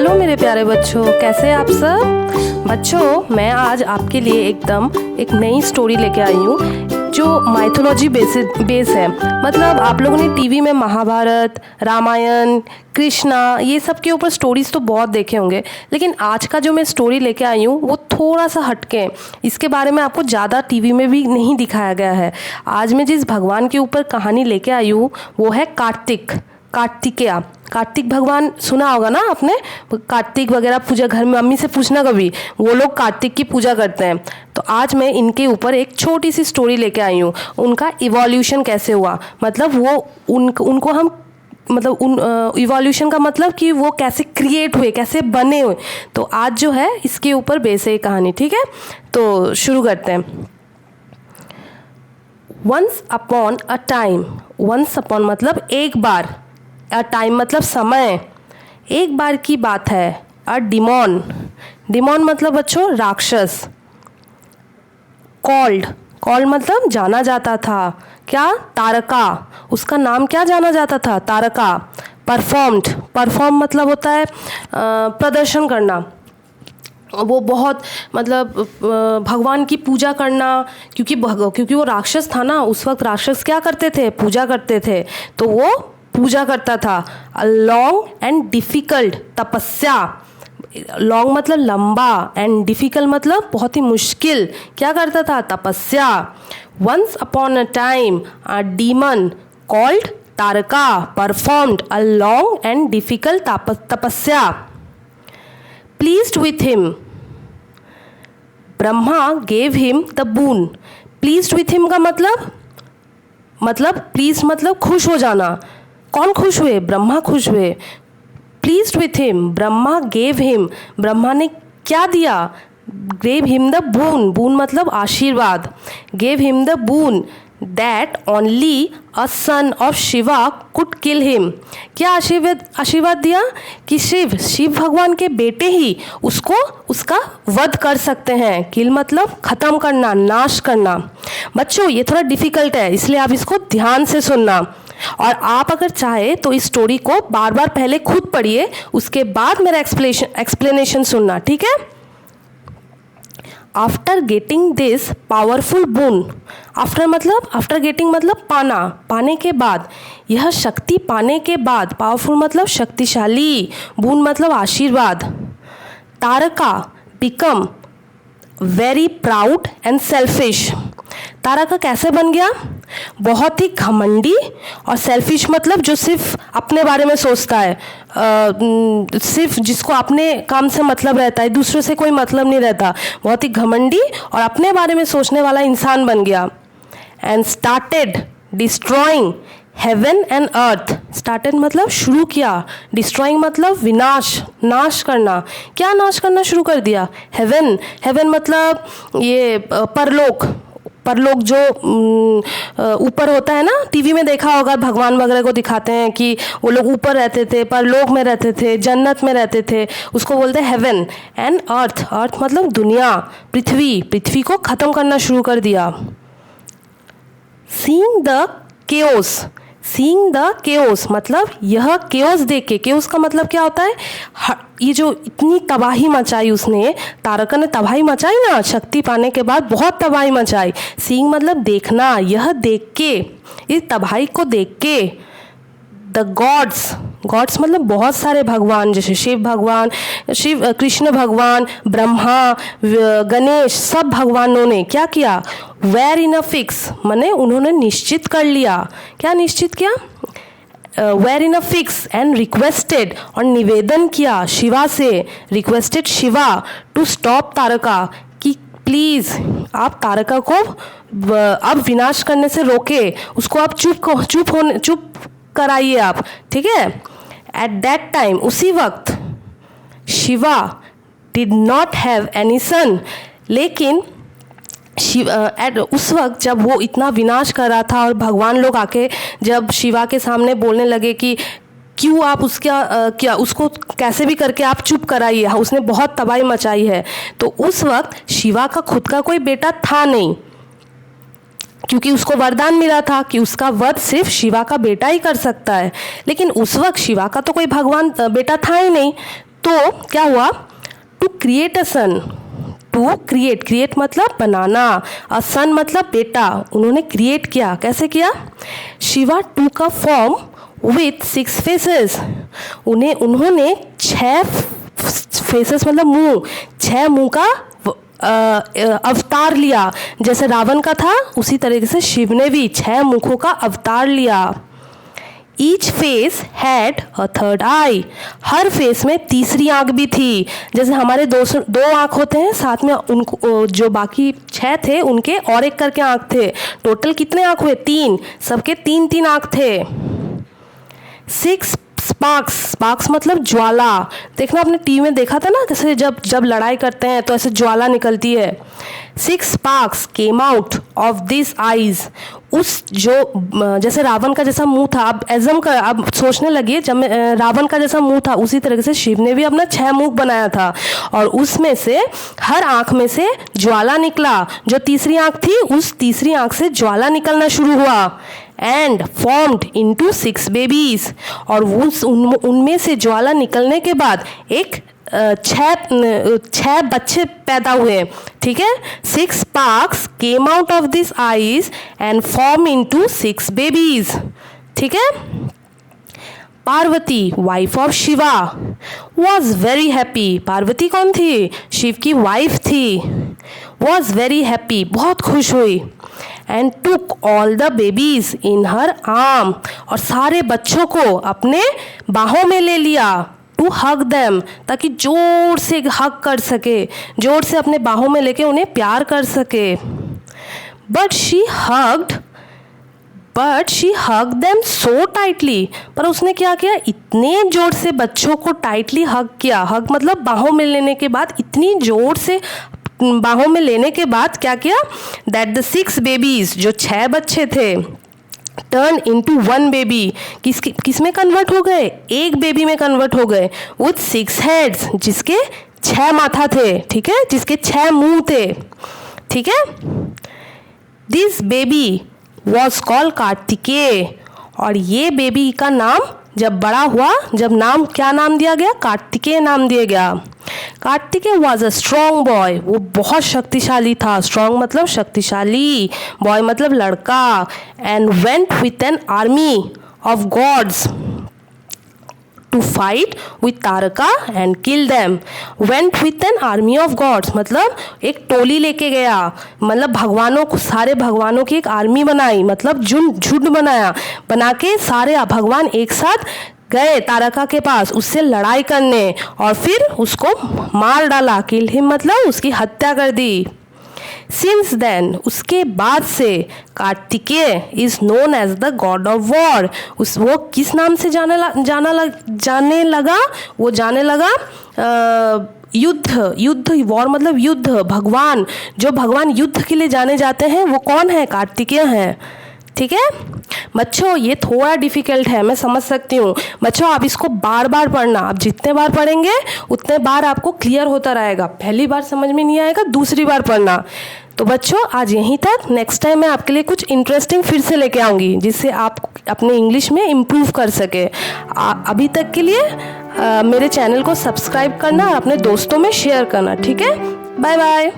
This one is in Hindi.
हेलो मेरे प्यारे बच्चों, कैसे हैं आप सब। बच्चों, मैं आज आपके लिए एक नई स्टोरी लेके आई हूँ जो माइथोलॉजी बेस है। मतलब आप लोगों ने टीवी में महाभारत, रामायण, कृष्णा ये सब के ऊपर स्टोरीज़ तो बहुत देखे होंगे, लेकिन आज का जो मैं स्टोरी लेके आई हूँ वो थोड़ा सा हटके है। इसके बारे में आपको ज़्यादा टीवी में भी नहीं दिखाया गया है। आज मैं जिस भगवान के ऊपर कहानी लेके आई हूँ वो है कार्तिकेय। कार्तिक भगवान सुना होगा ना आपने, कार्तिक वगैरह पूजा घर में मम्मी से पूछना कभी, वो लोग कार्तिक की पूजा करते हैं। तो आज मैं इनके ऊपर एक छोटी सी स्टोरी लेके आई हूँ, उनका इवोल्यूशन कैसे हुआ, मतलब वो उनको हम मतलब इवोल्यूशन का मतलब कि वो कैसे क्रिएट हुए, कैसे बने हुए। तो आज जो है इसके ऊपर बेस है कहानी, ठीक है। तो शुरू करते हैं। Once upon a time, once upon मतलब एक बार, अ टाइम मतलब समय, एक बार की बात है। अ डिमॉन मतलब बच्चों राक्षस। कॉल्ड मतलब जाना जाता था, क्या, तारका, उसका नाम क्या जाना जाता था, तारका। परफॉर्म मतलब होता है प्रदर्शन करना, वो बहुत मतलब भगवान की पूजा करना, क्योंकि वो राक्षस था ना, उस वक्त राक्षस क्या करते थे, पूजा करते थे, तो वो पूजा करता था। अ लॉन्ग एंड डिफ़िकल्ट तपस्या, लॉन्ग मतलब लंबा एंड डिफ़िकल्ट मतलब बहुत ही मुश्किल, क्या करता था, तपस्या। Once upon a time a demon called Taraka performed a long and difficult तपस्या। Pleased with him, Brahma gave him the boon. Pleased with him का मतलब प्लीज मतलब खुश हो जाना। कौन खुश हुए, ब्रह्मा खुश हुए। Pleased with him, Brahma gave him, Brahma ने क्या दिया, गेव हिम द बून मतलब आशीर्वाद। Gave him the boon that only a son of Shiva could kill him. क्या आशीर्वाद दिया कि शिव भगवान के बेटे ही उसका वध कर सकते हैं। किल मतलब खत्म करना, नाश करना। बच्चों ये थोड़ा डिफिकल्ट है, इसलिए आप इसको ध्यान से सुनना, और आप अगर चाहे तो इस स्टोरी को बार बार पहले खुद पढ़िए, उसके बाद मेरा एक्सप्लेनेशन सुनना, ठीक है। After getting this powerful boon, after getting मतलब पाने के बाद, यह शक्ति पाने के बाद, पावरफुल मतलब शक्तिशाली, बून मतलब आशीर्वाद। तारका become very proud and selfish. तारका कैसे बन गया, बहुत ही घमंडी और सेल्फिश मतलब जो सिर्फ अपने बारे में सोचता है, सिर्फ जिसको अपने काम से मतलब रहता है, दूसरों से कोई मतलब नहीं रहता, बहुत ही घमंडी और अपने बारे में सोचने वाला इंसान बन गया। And started destroying heaven and earth. Started मतलब शुरू किया, डिस्ट्रॉइंग मतलब विनाश, नाश करना। क्या नाश करना शुरू कर दिया, हेवन मतलब ये परलोक जो ऊपर होता है ना, टीवी में देखा होगा, भगवान वगैरह को दिखाते हैं कि वो लोग ऊपर रहते थे, परलोक में रहते थे, जन्नत में रहते थे, उसको बोलते हैं हेवन। एंड अर्थ मतलब दुनिया, पृथ्वी को ख़त्म करना शुरू कर दिया। सीइंग द केओस मतलब यह केओस देख के, केओस का मतलब क्या होता है, ये जो इतनी तबाही मचाई उसने, तारका ने तबाही मचाई ना, शक्ति पाने के बाद बहुत तबाही मचाई। सीइंग मतलब देखना, यह देख के, इस तबाही को देख के, द गॉड्स मतलब बहुत सारे भगवान, जैसे शिव कृष्ण भगवान, ब्रह्मा, गणेश, सब भगवानों ने क्या किया, वेर इन अ फिक्स माने उन्होंने निश्चित कर लिया। क्या निश्चित किया, were in a fix and requested और निवेदन किया शिवा से, रिक्वेस्टेड शिवा टू स्टॉप तारका, कि प्लीज़ आप तारका को अब विनाश करने से रोके, उसको आप चुप कराइए आप, ठीक है। एट दैट टाइम उसी वक्त Shiva did not have any son, लेकिन उस वक्त जब वो इतना विनाश कर रहा था और भगवान लोग आके जब शिवा के सामने बोलने लगे कि क्यों आप उसको कैसे भी करके आप चुप कराइए, उसने बहुत तबाही मचाई है, तो उस वक्त शिवा का खुद का कोई बेटा था नहीं, क्योंकि उसको वरदान मिला था कि उसका वध सिर्फ शिवा का बेटा ही कर सकता है। लेकिन उस वक्त शिवा का तो कोई भगवान बेटा था ही नहीं, तो क्या हुआ, to create a son, to create मतलब बनाना, अ सन मतलब बेटा, उन्होंने क्रिएट किया। कैसे किया? शिवा टूक अ फॉर्म विथ 6 फेसेस, उन्होंने 6 फेसेस मतलब मुंह, 6 मुंह का अवतार लिया। जैसे रावण का था उसी तरीके से शिव ने भी 6 मुखों का अवतार लिया। Each face had a third I, her face में तीसरी आंख भी थी। जैसे हमारे दो आंख होते हैं, साथ में उनको जो बाकी 6 थे उनके और एक करके आंख थे। टोटल कितने आंख हुए? 3, सबके 3 आंख थे। 6 स्पार्क्स मतलब ज्वाला। देखना आपने टीवी में देखा था ना, जैसे जब लड़ाई करते हैं तो ऐसे ज्वाला निकलती है। 6 sparks came out of this eyes, उस जो जैसे रावण का जैसा मुंह था, अब सोचने लगिए, जब रावण का जैसा मुंह था उसी तरीके से शिव ने भी अपना 6 मुख बनाया था, और उसमें से हर आंख में से ज्वाला निकला। जो तीसरी आंख थी उस तीसरी आंख से ज्वाला निकलना शुरू हुआ। एंड फॉर्म्ड इनटू 6 बेबीज, और उनमें से ज्वाला निकलने के बाद एक 6 बच्चे पैदा हुए। ठीक है, 6 sparks came out of this eyes and form into 6 babies. ठीक है। Parvati wife of Shiva was very happy, Parvati कौन थी? शिव की वाइफ थी। वॉज वेरी हैप्पी, बहुत खुश हुई। And took all the babies in her arm, और सारे बच्चों को अपने बाहों में ले लिया। टू हग देम, ताकि जोर से हग कर सके, जोर से अपने बाहों में लेके उन्हें प्यार कर सके। But she hug them so tightly, पर उसने क्या किया? इतने जोर से बच्चों को टाइटली हग किया। हग मतलब बाहों में लेने के बाद, इतनी जोर से बाहों में लेने के बाद क्या किया? दैट द 6 बेबीज, जो 6 बच्चे थे, टर्न इनटू 1 बेबी, किस में कन्वर्ट हो गए? एक बेबी में कन्वर्ट हो गए। विथ 6 हेड्स, जिसके 6 माथा थे। ठीक है, जिसके 6 मुंह थे। ठीक है। This baby was called Kartikeya, और ये बेबी का नाम जब बड़ा हुआ, क्या नाम दिया गया? कार्तिकेय नाम दिया गया। Kartikeya was a strong boy, वो बहुत शक्तिशाली था। स्ट्रॉन्ग मतलब शक्तिशाली, बॉय मतलब लड़का। And went with an army of gods to fight with Taraka and kill them. Went with an army of gods मतलब एक टोली लेके गया, मतलब भगवानों को, सारे भगवानों की एक आर्मी बनाई, मतलब झुंड बना के सारे भगवान एक साथ गए तारका के पास उससे लड़ाई करने, और फिर उसको मार डाला। किल हिम मतलब उसकी हत्या कर दी। सिंस देन, उसके बाद से, Kartikeya is known as the god of war, वो किस नाम से जाने लगा? वो जाने लगा युद्ध, वॉर मतलब युद्ध। भगवान, जो भगवान युद्ध के लिए जाने जाते हैं वो कौन है? कार्तिकेय हैं। ठीक है बच्चों, ये थोड़ा डिफिकल्ट है, मैं समझ सकती हूँ। बच्चों आप इसको बार बार पढ़ना, आप जितने बार पढ़ेंगे उतने बार आपको क्लियर होता रहेगा। पहली बार समझ में नहीं आएगा, दूसरी बार पढ़ना। तो बच्चों आज यहीं तक। नेक्स्ट टाइम मैं आपके लिए कुछ इंटरेस्टिंग फिर से लेके आऊँगी, जिससे आप अपने इंग्लिश में इम्प्रूव कर सके। अभी तक के लिए मेरे चैनल को सब्सक्राइब करना और अपने दोस्तों में शेयर करना। ठीक है, बाय बाय।